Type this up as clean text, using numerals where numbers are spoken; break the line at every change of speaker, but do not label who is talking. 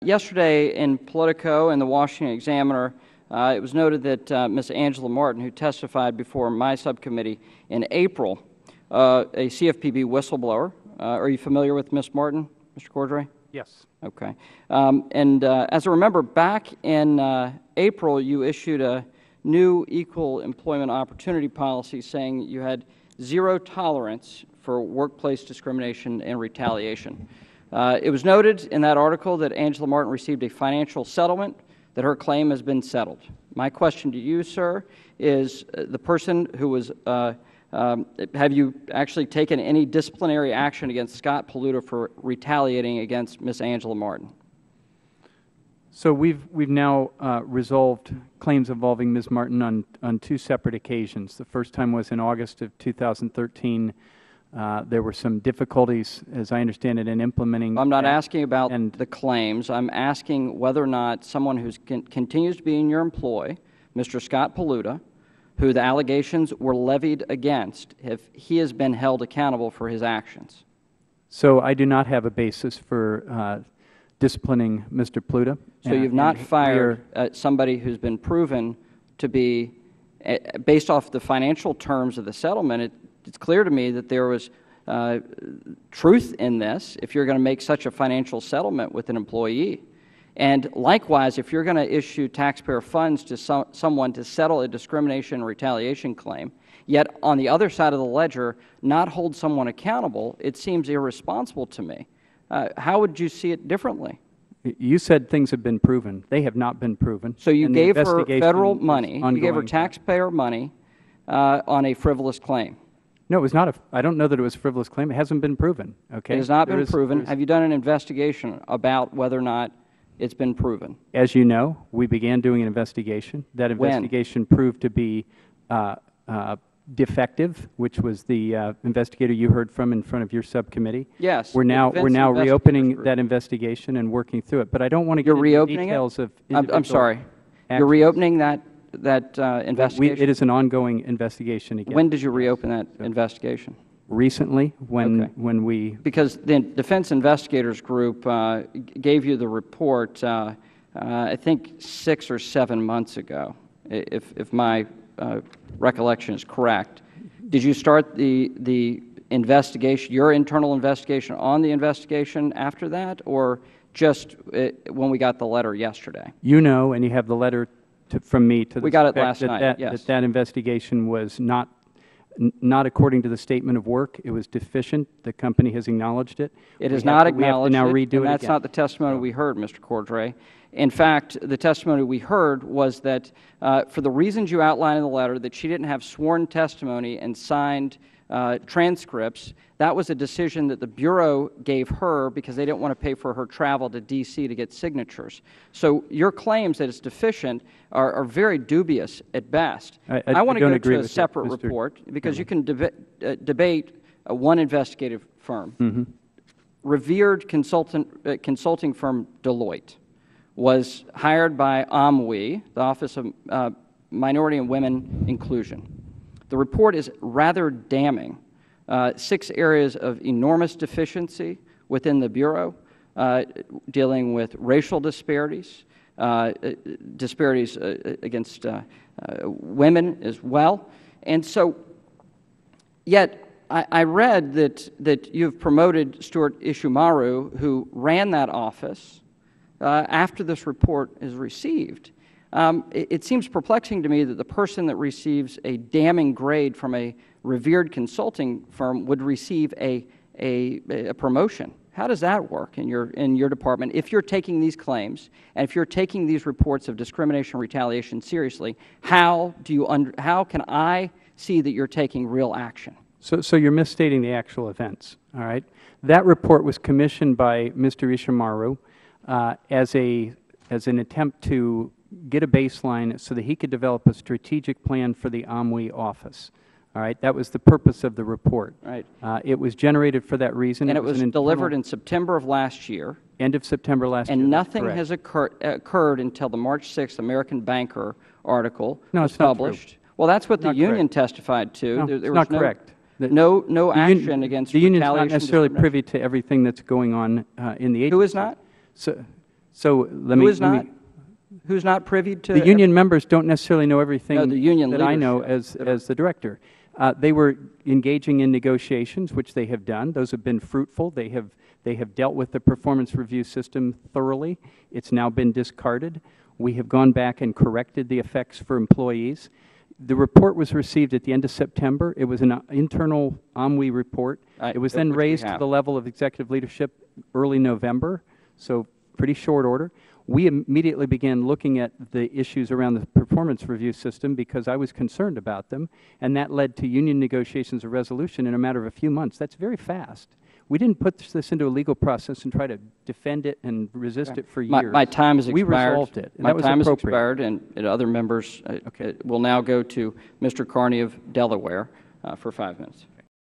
yesterday in Politico and the Washington Examiner, it was noted that Ms. Angela Martin, who testified before my subcommittee in April, a CFPB whistleblower. Are you familiar with Ms. Martin, Mr. Cordray?
Yes.
Okay. As I remember, back in April, you issued a new equal employment opportunity policy saying you had zero tolerance for workplace discrimination and retaliation. It was noted in that article that Angela Martin received a financial settlement, that her claim has been settled. My question to you, sir, is the person who was, have you actually taken any disciplinary action against Scott Paluta for retaliating against Ms. Angela Martin?
So we've now resolved claims involving Ms. Martin on two separate occasions. The first time was in August of 2013. There were some difficulties, as I understand it, in implementing.
I'm not asking about the claims. I'm asking whether or not someone who continues to be in your employ, Mr. Scott Paluta, who the allegations were levied against, if he has been held accountable for his actions.
So I do not have a basis for disciplining Mr. Paluta.
So you've not fired somebody who's been proven to be, based off the financial terms of the settlement, it's clear to me that there was truth in this if you're going to make such a financial settlement with an employee. And likewise, if you're going to issue taxpayer funds to someone to settle a discrimination and retaliation claim, yet on the other side of the ledger not hold someone accountable, it seems irresponsible to me. How would you see it differently?
You said things have been proven. They have not been proven.
So you gave her federal money, you gave her taxpayer money on a frivolous claim.
No, it was not I don't know that it was a frivolous claim. It hasn't been proven. Okay.
It has not been proven. Have you done an investigation about whether or not it's been proven?
As you know, we began doing an investigation. That investigation proved to be defective, which was the investigator you heard from in front of your subcommittee.
Yes.
We're now reopening that investigation and working through it. But I don't want to get into the details of individual
I'm sorry.
actions. You're
reopening that investigation?
It is an ongoing investigation again.
When did you reopen that investigation?
Recently, when we...
Because the Defense Investigators Group gave you the report, I think 6 or 7 months ago, if my recollection is correct. Did you start the investigation, your internal investigation, on the investigation after that, or just when we got the letter yesterday?
You know, and you have the letter from me to the
we got it last night, yes.
that investigation was not according to the statement of work. It was deficient. The company has acknowledged it.
It is not acknowledged.
We have to now redo it again.
That's not the testimony we heard, Mr. Cordray. In fact, the testimony we heard was that for the reasons you outlined in the letter, that she didn't have sworn testimony and signed transcripts, that was a decision that the Bureau gave her because they didn't want to pay for her travel to D.C. to get signatures. So your claims that it's deficient are very dubious at best. I want to go to a separate report because you can debate one investigative firm. Revered consulting firm Deloitte was hired by OMWI, the Office of Minority and Women Inclusion. The report is rather damning. 6 areas of enormous deficiency within the Bureau, dealing with racial disparities, disparities against women as well. And so, yet, I read that you've promoted Stuart Ishimaru, who ran that office, after this report is received. It seems perplexing to me that the person that receives a damning grade from a revered consulting firm would receive a promotion. How does that work in your department? If you're taking these claims and if you're taking these reports of discrimination and retaliation seriously, how can I see that you're taking real action?
So you're misstating the actual events. All right. That report was commissioned by Mr. Ishimaru as an attempt to get a baseline so that he could develop a strategic plan for the OMWI office. All right, that was the purpose of the report.
Right.
It was generated for that reason.
And it was delivered in September of last year.
End of September last year.
And nothing has occurred until the March 6th American Banker article was
not
published.
True.
Well, that's what the union testified to. There was not correct. No action against retaliation.
The union is not necessarily privy to everything that's going on in the agency.
Who is not?
So, So
Who's not privy to
the union members don't necessarily know everything
No, the union
that I know
leadership.
as the director. They were engaging in negotiations, which they have done. Those have been fruitful. They have dealt with the performance review system thoroughly. It's now been discarded. We have gone back and corrected the effects for employees. The report was received at the end of September. It was an internal OMWE report. It was then raised to the level of executive leadership early November, so pretty short order. We immediately began looking at the issues around the performance review system because I was concerned about them, and that led to union negotiations or resolution in a matter of a few months. That's very fast. We didn't put this into a legal process and try to defend it and resist it for years.
My time has expired.
We resolved it.
My time has expired, and other members will now go to Mr. Carney of Delaware for 5 minutes.